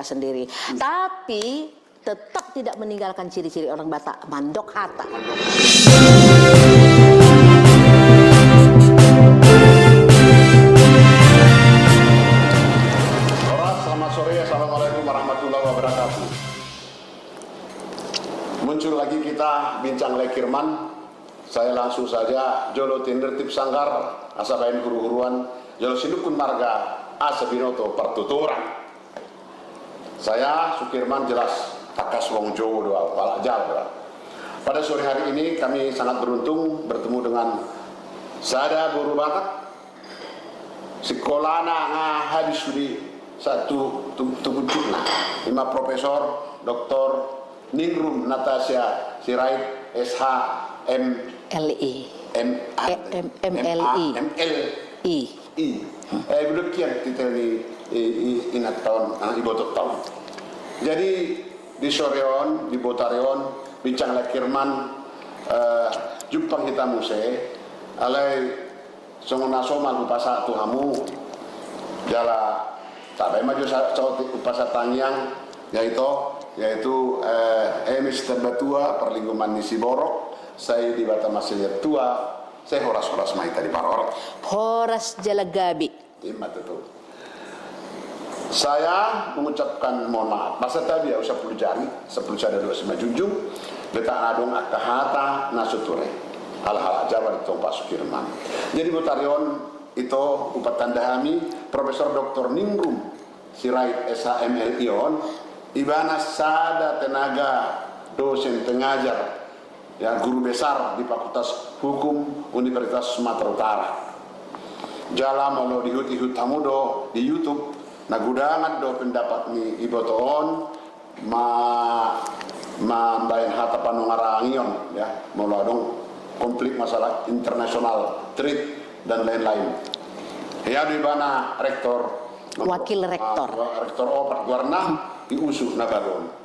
mereka sendiri. Tapi tetap tidak meninggalkan ciri-ciri orang Batak, mandok hata. Selamat sore, assalamualaikum warahmatullahi wabarakatuh. Muncul lagi kita bincang lekirman. Saya langsung saja jolo tender tip sanggar asabain huru-huruan jolo sinukun marga asabinoto pertuturan. Saya Sukirman jelas takas wong Jowo doa palak jawa. Pada sore hari ini kami sangat beruntung bertemu dengan sada guru Batak sekolah habis di satu tubuhna 5 Profesor Dr. Ningrum Natasha Sirait SH MLI. Bedekian titel di inat tahun ibotok tahun. Jadi di soreon di botareon bincang lekirman jumpang hitam muse alai songona soman upasa tuhamu jala tabai maju upasa tangyang yaitu Mr. Batua Perlingkuman Nisi Borok. Saya di Batamasilya tua, saya horas-horas mai tadi paror. Horas Jalagabi. Ima tuh. Saya mengucapkan mohon maaf. Masa tadi ya usah 10 jari, 10 jari 25 junjung. Letak adong akahata nasuture. Hal-hal Jawa di Pak Sukirman. Jadi Butarion itu upat tanda kami Profesor Dr. Ningrum Sirait SHML Ion ibana sada tenaga dosen pengajar ya guru besar di Fakultas Hukum Universitas Sumatera Utara. Jala mau dihut-hut tamudo di YouTube nagudangan do pendapat ni ibotoon mambayan hata panungarangion ya mau dong konflik masalah internasional trade dan lain-lain. Ya di mana rektor wakil rektor rektor opat warna diusuk nagadon.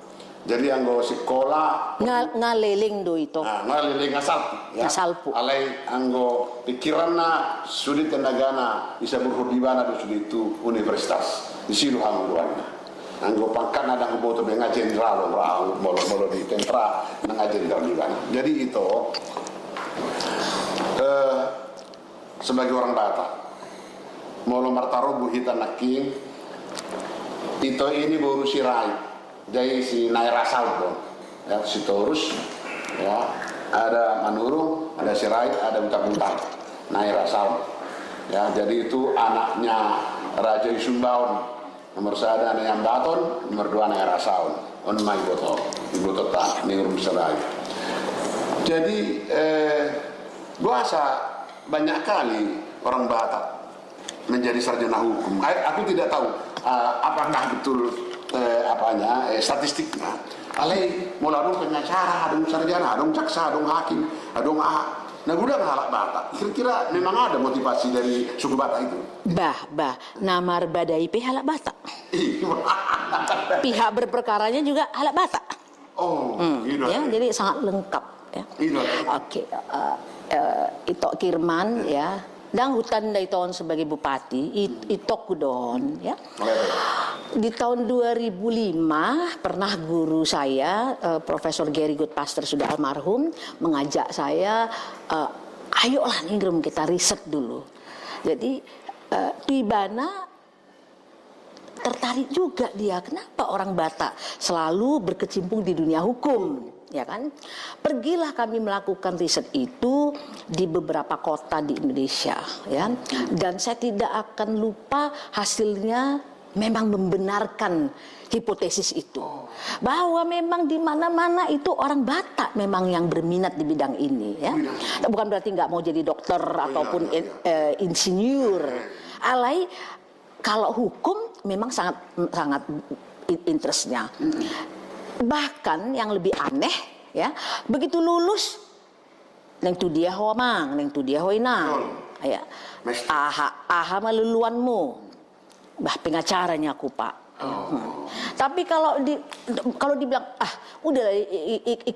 Jadi anggo sekolah ngaleling do itu. Ngaleling asalpu ya. Asalpu. Alai anggo pikiranna sudi tenagana bisa berhubungan do sudi itu universitas di situ hangguanna. Anggo pangkat ada boto dengan jenderal molo di tentra dengan jenderal juga. Jadi itu sebagai orang Batak molo martaro buhita naking itu ini baru sirai jadi si Naira Saldo ya si Torus ya ada Manurung ada sirai ada buta-buta Naira Saldo ya jadi itu anaknya Raja Isumbaun nomor 1 ada yang Baton nomor 2 Naira Saldo on my ibu tak Ningrum Serai. Jadi bahasa banyak kali orang Batak menjadi sarjana hukum. Aku tidak tahu apakah betul statistiknya. Alai muladung pengacara, adung sarjana, adung jaksa, adung hakim, adung nah udah halak Batak. Kira-kira memang ada motivasi dari suku Batak itu? Namar badai halak Batak. Pihak berperkaranya juga halak Batak. Ya, jadi sangat lengkap ya. Oke. Itok Kirman ya dan hutan dari tahun sebagai bupati Itok Kudon ya. Di tahun 2005 pernah guru saya Profesor Gary Goodpaster sudah almarhum mengajak saya ayolah Ningrum kita riset dulu. Jadi Pibana tertarik juga dia kenapa orang Batak selalu berkecimpung di dunia hukum. Ya kan, pergilah kami melakukan riset itu di beberapa kota di Indonesia, ya. Dan saya tidak akan lupa hasilnya memang membenarkan hipotesis itu, bahwa memang di mana-mana itu orang Batak memang yang berminat di bidang ini, ya. Bukan berarti nggak mau jadi dokter ataupun insinyur, alai kalau hukum memang sangat interestnya. Bahkan yang lebih aneh ya begitu lulus neng tu dia hoamang neng tu dia hoinang ya aha maluluanmu bah pengacaranya aku pak. Tapi kalau dibilang udah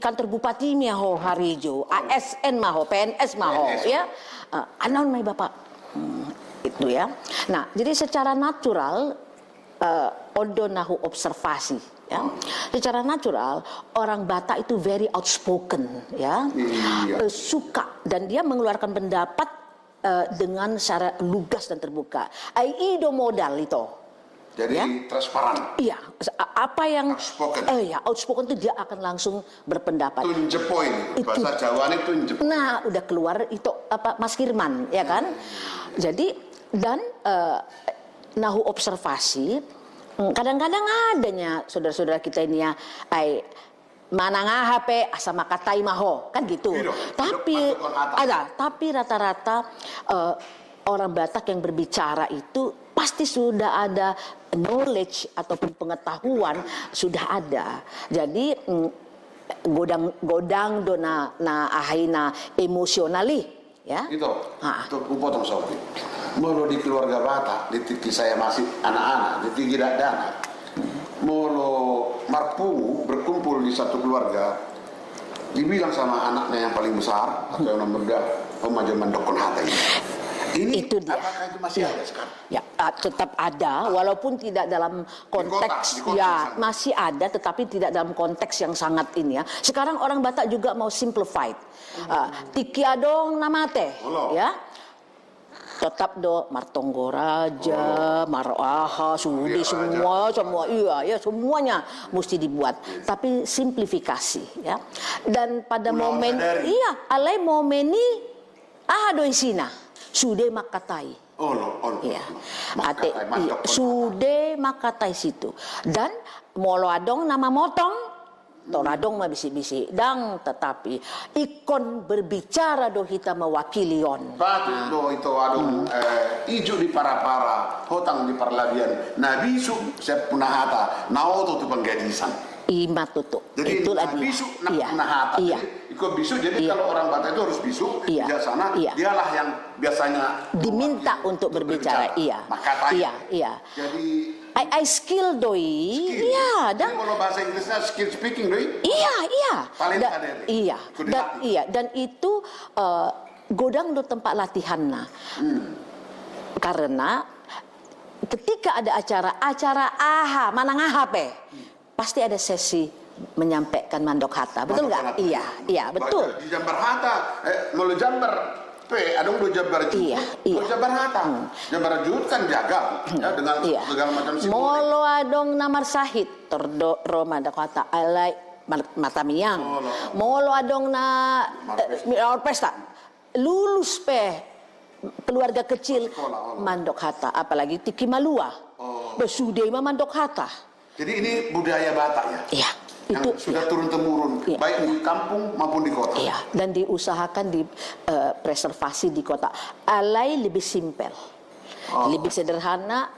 kantor bupati mi ho harijo ASN maho PNS maho ya anon mai bapak itu ya. Nah jadi secara natural ondo nahu observasi ya. Secara natural orang Batak itu very outspoken ya. Suka dan dia mengeluarkan pendapat dengan secara lugas dan terbuka. Ido modal itu. Jadi ya? transparan. Iya, apa yang Outspoken. outspoken itu dia akan langsung berpendapat. Tunjepoin, bahasa Jawa ini tunjep. Nah, udah keluar itu apa Mas Firman, ya kan? Jadi dan nahu observasi kadang-kadang adanya saudara-saudara kita ini ya, manang HP sama katai maho kan gitu. Tapi rata-rata orang Batak yang berbicara itu pasti sudah ada knowledge ataupun pengetahuan sudah ada. Jadi godang dona na ahina emosionali ya. Itu potong sopi. Mulu di keluarga Batak, di tiki saya masih anak-anak, di tiki dana. Mulu marpungu berkumpul di satu keluarga, dibilang sama anaknya yang paling besar atau yang nomor 2, maju mendokon hati. Ini itu dia. Apakah itu masih ada sekarang? Ya, tetap ada, walaupun tidak dalam konteks, di kota ya sana. masih ada, tetapi tidak dalam konteks yang sangat ini ya. Sekarang orang Batak juga mau simplified. Tiki adong namate, ya. Tetap do Martonggo Raja, Maraha, Sudi semua, iya ya semuanya mesti dibuat. Tapi simplifikasi ya. Dan pada momen alai momeni do isina. Sude makatai. Iya. Sude makatai situ. Dan molo adong nama motong, toradong mah bisi-bisi dang, tetapi ikon berbicara do hita mewakili on. Patut do itu adong ijo di para-para, hotang di parlabian. Nabisu saya punah hata, naoto tu penggadisan. Ima tutup. Jadi itulah dia. bisu punah hata. Iya. Ikut bisu, jadi kalau orang Batak itu harus bisu di sana, dialah yang biasanya diminta untuk berbicara. Iya. Iya. Jadi I skill doi. Iya, dan kalau bahasa Inggrisnya skill speaking doi. Iya. Paling Dan itu godang do tempat latihan nah. Karena ketika ada acara manang ahape, pasti ada sesi menyampaikan mandok hata, betul nggak? Iya, betul. Di Jambar hata, mau Jambar, adong do Jambar juga. Iya. Jambar hata, Jambar juga kan jaga, ya dengan segala macam simbol. Molo adong namar sahid, terdo mandok hata, alai mata miang. Molo adong na pesta, lulus keluarga kecil mandok hata, apalagi tiki malua, besude mah mandok hata. Jadi ini budaya Batak ya? Iya. Yang sudah turun-temurun, baik di kampung maupun di kota. Iya, dan diusahakan di preservasi di kota. Alai lebih simpel, lebih sederhana.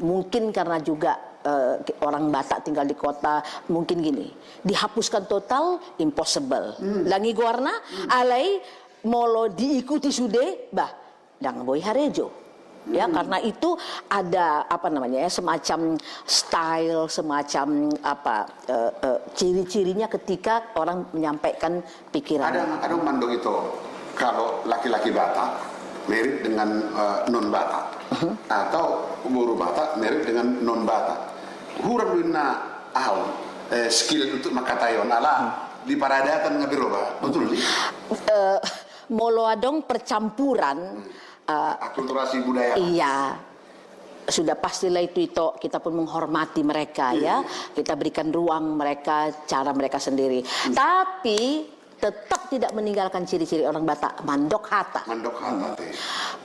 Mungkin karena juga orang Batak tinggal di kota, mungkin gini, dihapuskan total impossible. Langi guarna, alai molo diikuti sude, dang boy harejo. Ya, karena itu ada semacam style, semacam ciri-cirinya ketika orang menyampaikan pikiran. Ada mandong itu kalau laki-laki Batak mirip dengan non Batak atau buru Batak mirip dengan non Batak. Hurang dina skill untuk makatayon ala di paradatan ngabiroba, betul sih? Moloadong percampuran akulturasi budaya. Iya, sudah pastilah itu kita pun menghormati mereka ya, kita berikan ruang mereka, cara mereka sendiri. Tapi tetap tidak meninggalkan ciri-ciri orang Batak, mandok hata. Mandok hata.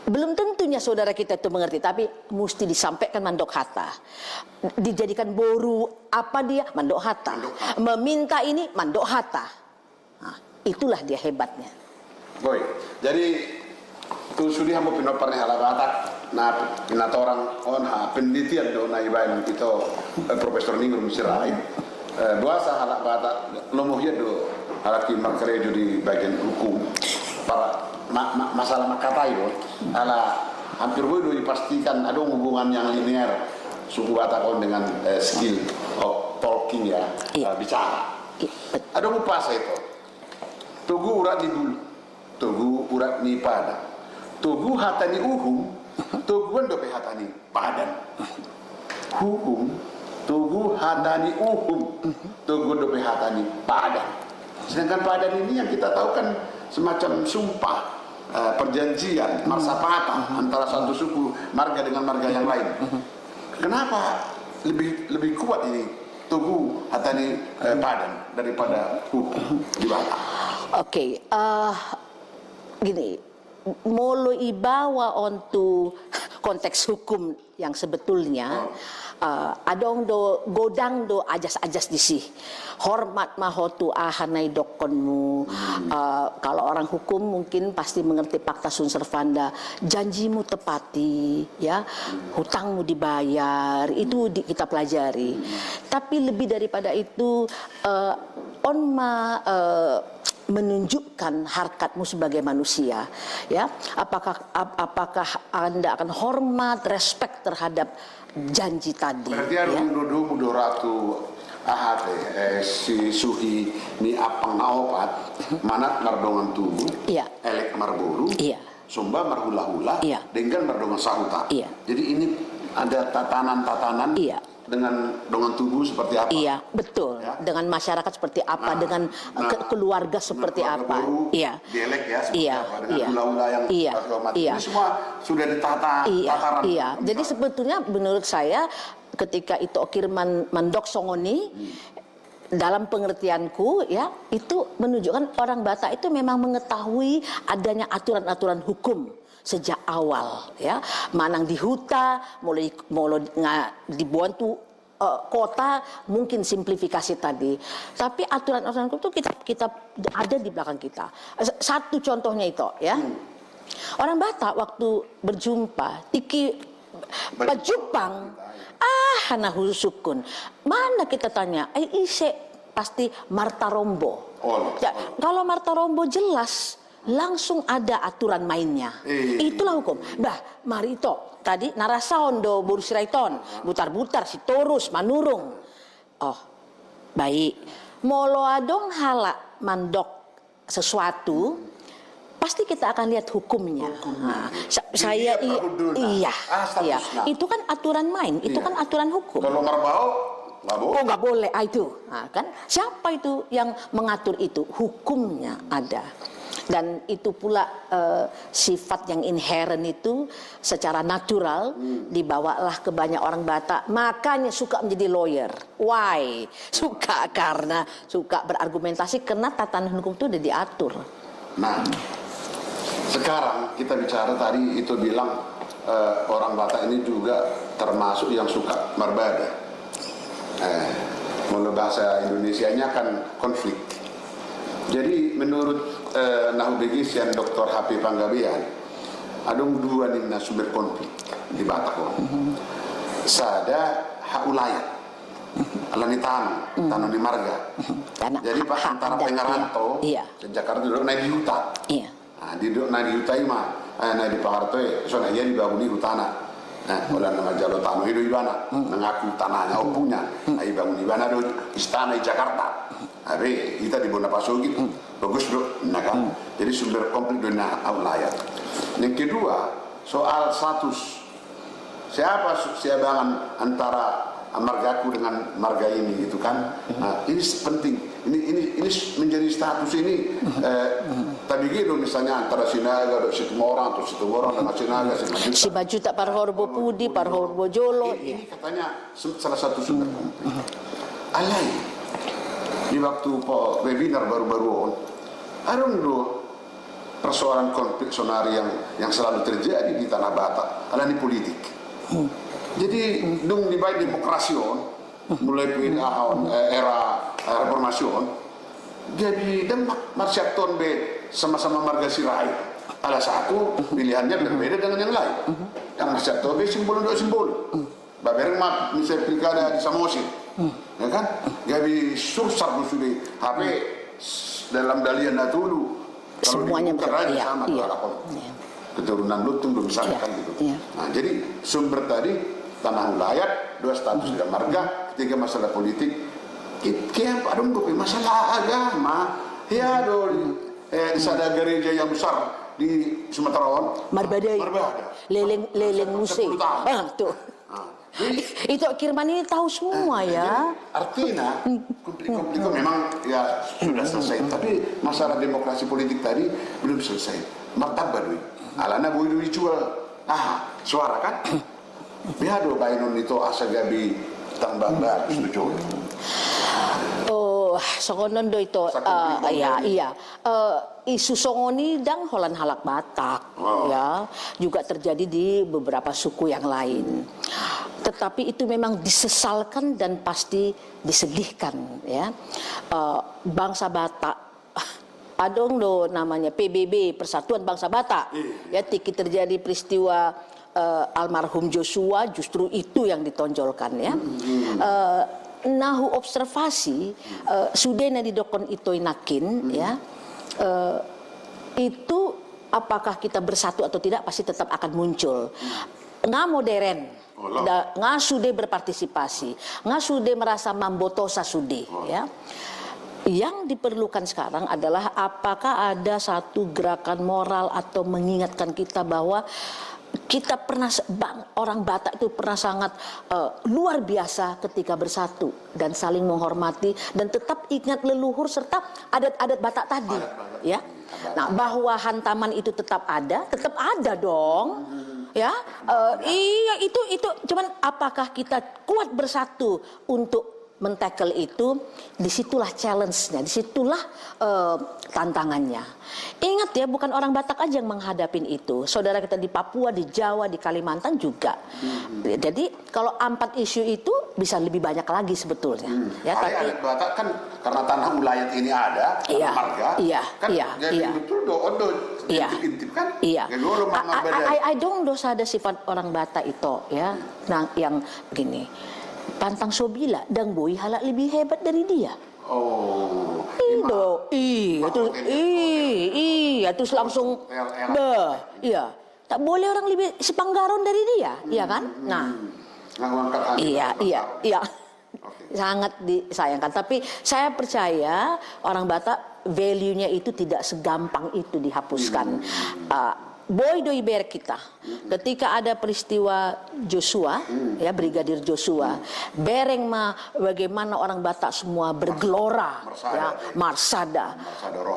Belum tentunya saudara kita itu mengerti, tapi mesti disampaikan mandok hata. Dijadikan boru apa dia mandok hata. Meminta ini mandok hata. Nah, itulah dia hebatnya. Boy, jadi tu sudah mau pinoparnya hala Batak, na pinatorang penelitian do na ibayan itu Profesor Ningur Misirai. Buasa hala Batak lomohnya do hala kimar kerejo di bagian hukum. Para masalah makatayo ala hampir boy dipastikan ada hubungan yang linear suku Batak dengan skill of talking ya, bicara. Ada upasa itu. Tugu urat di bulu, tugu urat ni pada. Tugu hatani uhum, tuguan dope hatani padan. hukum tugu hatani hukum tugu dope hatani padan. Sedangkan padan ini yang kita tahu kan semacam sumpah, perjanjian, marsapata antara satu suku marga dengan marga yang lain. Kenapa lebih kuat ini tugu hatani padan daripada hukum di Batak? Oke, gini, molo ibawa untuk konteks hukum yang sebetulnya adong do godang do ajas-ajas di sih hormat mahotu ahanai dokonmu. Kalau orang hukum mungkin pasti mengerti fakta sun servanda, janjimu tepati, ya, hutangmu dibayar, itu kita pelajari. Tapi lebih daripada itu, onma menunjukkan harkatmu sebagai manusia, ya. Apakah Anda akan hormat, respect terhadap janji tadi? Berarti ada duduk mudoratu ahate si suhi ni apang naopat manat mardongan tubuh, iya, elek marburu, iya, sumba marhula-hula, iya, dengan mardongan sahuta. Iya. Jadi ini ada tatanan-tatanan, iya, dengan tubuh seperti apa? Iya, betul. Ya? Dengan masyarakat seperti apa, dengan keluarga seperti apa? Baru, iya. Dialek ya, seperti iya, apa? Dengan iya, hula-hula yang iya, iya. Ini semua sudah ditata, iya, tataran. Iya. Jadi sebetulnya menurut saya ketika itu Okirman mandok songoni, dalam pengertianku, ya, itu menunjukkan orang Batak itu memang mengetahui adanya aturan-aturan hukum sejak awal, ya. Manang di huta mulai dibuantu kota, mungkin simplifikasi tadi, tapi aturan-aturan itu kita ada di belakang kita. Satu contohnya itu, ya, orang Batak waktu berjumpa tiki bajupang hana husukun, mana kita tanya ise pasti Marta Rombo. Ya, kalau Marta Rombo jelas langsung ada aturan mainnya. Itulah hukum. Bah, mari itu tadi narasaon do burusiraiton, butar-butar si torus manurung. Oh, baik. Molo adong hala mandok sesuatu, pasti kita akan lihat hukumnya. Nah, saya iya. Itu kan aturan main, itu kan aturan hukum. Kalau marbao nggak boleh. Oh, nggak boleh. Itu, nah, kan? Siapa itu yang mengatur itu? Hukumnya ada. Dan itu pula sifat yang inherent itu secara natural dibawalah ke banyak orang Batak. Makanya suka menjadi lawyer. Why? Suka karena suka berargumentasi karena tatanan hukum itu udah diatur. Nah, sekarang kita bicara tadi itu bilang orang Batak ini juga termasuk yang suka marbada. Menurut bahasa Indonesianya kan konflik. Jadi menurut Nahubegis yang Dr. HP Panggabean, ada dua nih sumber konflik di Batak. Sada haulayat, alani tanah di marga. Jadi Pak antara pengaranto, ke Jakarta duduk naik di hutan. Nah, duduk naik di hutan mah, naik di Pangarto so naik di bangun hutana. Nah, kalau nama Jalo Tano itu ibana, mengaku tanahnya punya. Nah, bangun ibana do istana di Jakarta. Tapi kita di Bonapasugi, bagus bro, nah kan. Jadi sumber konflik dengan haulayat. Yang kedua, soal status. Siapa siabangan antara margaku dengan marga ini gitu kan? Nah, ini penting. Ini menjadi status ini. Tapi gitu misalnya antara Sinaga, Situmorang atau Situmorang dengan Sinaga, si baju tak Parhorbo Pudi, Parhorbo Jolo. Ini katanya salah satu sumber konflik. Alai. Di waktu webinar baru-baru ada persoalan konflik sonari yang selalu terjadi di tanah Batak, ada di politik. Jadi dung di baik demokrasi mulai era reformasi jadi dan marsyakton be sama-sama marga sirai. Ada satu pilihannya berbeda dengan yang lain. Yang marsyakton be simbol untuk simbol. Babereng mah misalnya pilkada di Samosir. Ya kan? Gabi susah sudah HP dalam dalian dulu. Semuanya sama keturunan lutung belum misalnya kan gitu. Nah, jadi sumber tadi tanah wilayah, dua status dan marga, ketiga masalah politik. Kiam adung masalah agama. Ya di sada gereja yang besar di Sumatera Marbadai. Leleng musik. Tuh. Itu Kirman ini tahu semua ya. Artinya konflik memang ya sudah selesai, tapi masalah demokrasi politik tadi belum selesai. Martabat doi. Alana boleh dijual. Suara kan? Biar do bainun itu asa gabi tambah setuju. Oh, songonon do itu iya. Isu songoni dang holan halak Batak ya, juga terjadi di beberapa suku yang lain. Tetapi itu memang disesalkan dan pasti disedihkan ya. Bangsa Batak adong do namanya PBB, Persatuan Bangsa Batak. Ya, tiki terjadi peristiwa almarhum Joshua, justru itu yang ditonjolkan ya. Nahu observasi sudena di dokon itoi nakin ya. Itu apakah kita bersatu atau tidak pasti tetap akan muncul. Nga modern, nga sude berpartisipasi, nga sude merasa mambotosa sude ya. Yang diperlukan sekarang adalah apakah ada satu gerakan moral atau mengingatkan kita bahwa kita pernah, orang Batak itu pernah sangat luar biasa ketika bersatu dan saling menghormati dan tetap ingat leluhur serta adat-adat Batak tadi, ya. Nah, bahwa hantaman itu tetap ada dong, ya. Iya itu cuman apakah kita kuat bersatu untuk men-tackle itu, disitulah challenge-nya, disitulah tantangannya. Ingat ya, bukan orang Batak aja yang menghadapin itu. Saudara kita di Papua, di Jawa, di Kalimantan juga. Jadi kalau 4 isu itu bisa lebih banyak lagi sebetulnya. Ya, tapi Batak kan karena tanah ulayat ini ada, marga, kan jadi betul intip kan. Iya. I don't ada sifat orang Batak itu ya. Nah, yang begini. Pantang Sobila dan Boy halak lebih hebat dari dia. Oh. Iya, terus langsung iya. Tak boleh orang lebih sepanggaron dari dia, iya kan? Nah. Iya. Sangat disayangkan, tapi saya percaya orang Batak value-nya itu tidak segampang itu dihapuskan. Boy doi ber kita ketika ada peristiwa Joshua ya, Brigadir Joshua bereng bagaimana orang Batak semua bergelora ya, marsada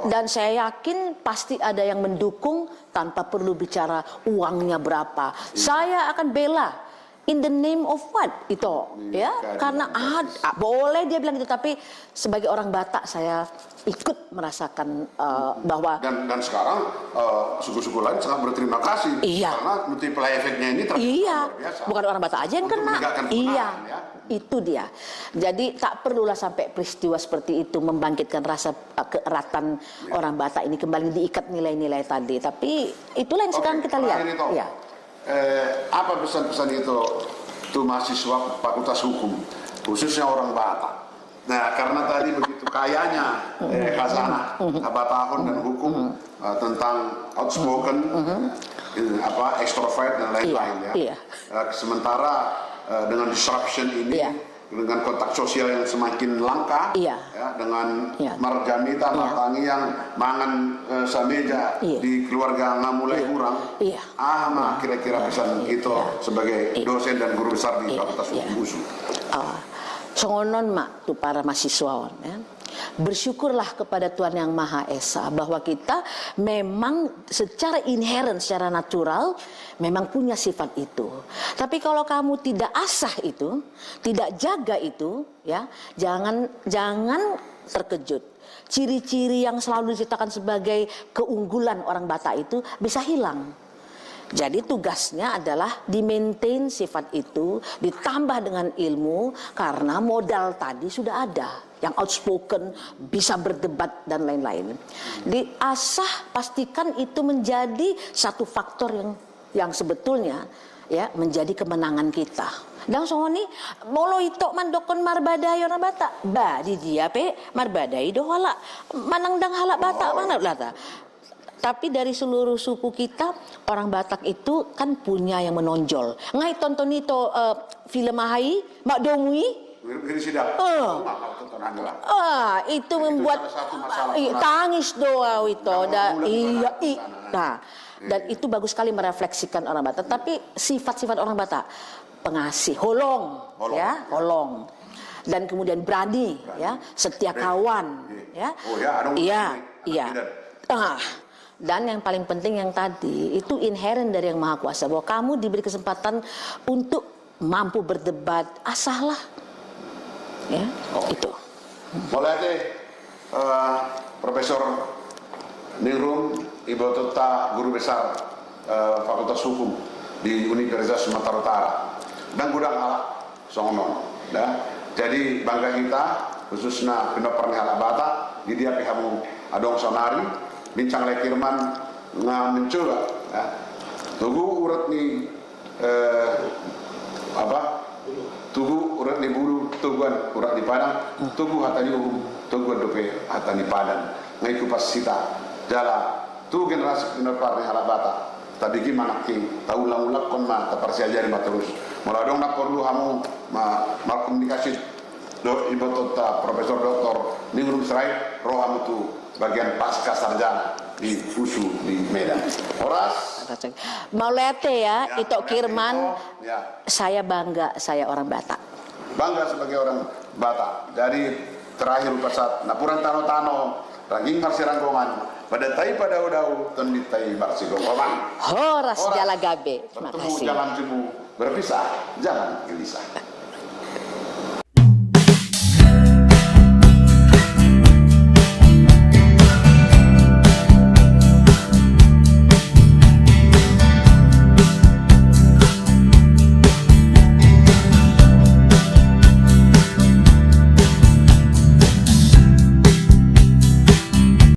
dan saya yakin pasti ada yang mendukung tanpa perlu bicara uangnya berapa. Saya akan bela in the name of what itu ya, karena boleh dia bilang itu, tapi sebagai orang Batak saya ikut merasakan bahwa dan sekarang suku-suku lain sangat berterima kasih karena multiplier efeknya ini luar biasa. Bukan orang Batak aja yang kena. Ya. Itu dia. Jadi tak perlulah sampai peristiwa seperti itu membangkitkan rasa keeratan orang Batak ini kembali diikat nilai-nilai tadi. Tapi itulah yang sekarang kita lihat. Ya. Apa pesan-pesan itu tuh mahasiswa Fakultas Hukum, khususnya orang Batak? Nah, karena tadi begitu kayanya khazanah Batakon dan hukum tentang outspoken, extrovert dan lain-lain ya. Sementara dengan disruption ini, dengan kontak sosial yang semakin langka, ya, dengan margamita matangi yang mangan sameja di keluarga nggak mulai kurang, kira-kira pesan itu sebagai dosen dan guru besar di Fakultas Hukum USU. Songonon mak tuh para mahasiswawan ya. Bersyukurlah kepada Tuhan Yang Maha Esa bahwa kita memang secara inherent, secara natural memang punya sifat itu. Tapi kalau kamu tidak asah itu, tidak jaga itu, ya, jangan terkejut. Ciri-ciri yang selalu diceritakan sebagai keunggulan orang Batak itu bisa hilang. Jadi tugasnya adalah di-maintain sifat itu, ditambah dengan ilmu, karena modal tadi sudah ada. Yang outspoken, bisa berdebat, dan lain-lain. Diasah, pastikan itu menjadi satu faktor yang sebetulnya ya menjadi kemenangan kita. Dan songoni, molo itu mandokon marbadai orang Batak. Di dia marbadai dohala. Manang dang halak Batak mana lata. Tapi dari seluruh suku kita, orang Batak itu kan punya yang menonjol. Ngai tonton itu film Ahai, Mak Dongwi. Itu membuat tangis doa itu. Dan itu bagus sekali merefleksikan orang Batak. Tapi sifat-sifat orang Batak, pengasih, holong. Ya, holong. Dan kemudian berani, ya, setia kawan, ya. Oh ya, iya. Dan yang paling penting yang tadi itu inherent dari Yang Maha Kuasa, bahwa kamu diberi kesempatan untuk mampu berdebat, asahlah, ya, itu. Mulai Profesor Ningrum Ibu Tota, guru besar Fakultas Hukum di Universitas Sumatera Utara, dan gudang ala songonon. Ya. Jadi bangga kita khususnya pina pernah halak bata di dia pihamu adong sonari bincang lekirman mencoba. Ya. Tugu urat ni tugu urat di bulu, tuguan urat di padang, tugu hatani tuguan dope hatani padang. Ngai kupas sita jala tu generasi pina pernah halak bata. Tapi gimana ki tahu ulang-ulang kon ma taparsi ajari ma terus. Muladong nak perlu kamu mal komunikasi do Ibu Tota Profesor Dr. Ningrum Serai roh kamu tu bagian pasca sarjana di USU di Medan. Horas Maulete ya, itu Kirman. Ya. Saya bangga, saya orang Batak. Bangga sebagai orang Batak. Jadi terakhir pasat napuran tano-tano rangging marsi ranggongan pada tai pada udau ton di tai marsi gonggoman. Horas jala gabe. Terima bertemu kasih. jalan jemu berpisah jangan gelisah.